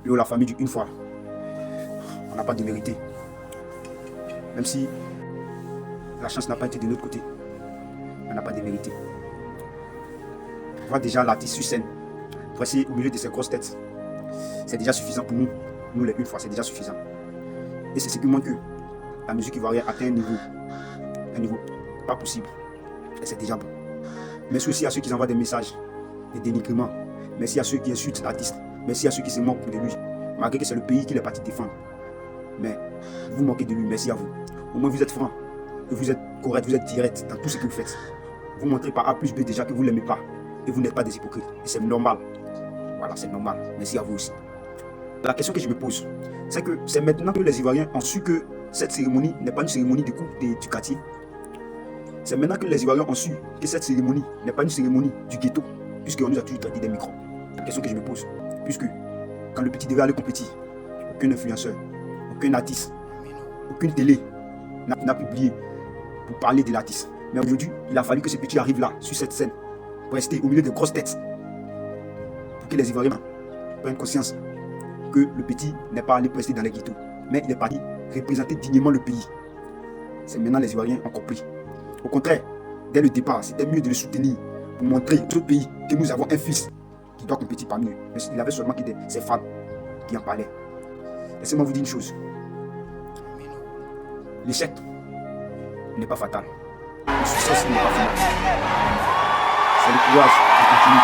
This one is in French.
Yo, la famille d'une fois, on n'a pas démérité. Même si la chance n'a pas été de notre côté, on n'a pas démérité. Voir déjà l'artiste sur scène, dresser au milieu de ses grosses têtes, c'est déjà suffisant pour nous. Nous, les une fois, c'est déjà suffisant. Et c'est ce qui montre que la musique ivoirienne atteint un niveau pas possible. Et c'est déjà bon. Merci aussi à ceux qui envoient des messages, des dénigrements. Merci à ceux qui insultent l'artiste. Merci à ceux qui se moquent de lui. Malgré que c'est le pays qu'il est parti défendre. Mais vous moquez de lui, merci à vous. Au moins vous êtes franc, vous êtes correct, vous êtes direct dans tout ce que vous faites. Vous montrez par A plus B déjà que vous ne l'aimez pas. Et vous n'êtes pas des hypocrites. Et c'est normal. Voilà, c'est normal. Merci à vous aussi. La question que je me pose, c'est que c'est maintenant que les Ivoiriens ont su que cette cérémonie n'est pas une cérémonie de coupe éducative. C'est maintenant que les Ivoiriens ont su que cette cérémonie n'est pas une cérémonie du ghetto, puisqu'on nous a toujours traité des micros. La question que je me pose, puisque quand le petit devait aller compétir, aucun influenceur, aucun artiste, aucune télé n'a publié pour parler de l'artiste. Mais aujourd'hui, il a fallu que ce petit arrive là, sur cette scène, pour rester au milieu de grosses têtes, pour que les Ivoiriens prennent conscience que le petit n'est pas allé rester dans les ghettos, mais il est parti représenter dignement le pays. C'est maintenant les Ivoiriens ont compris. Au contraire, dès le départ, c'était mieux de le soutenir pour montrer aux autres pays que nous avons un fils qui doit compétir parmi eux. Mais il avait seulement que ses fans qui en parlaient. Laissez-moi vous dire une chose. L'échec n'est pas fatal. Le succès n'est pas fatal. C'est le courage de continuer.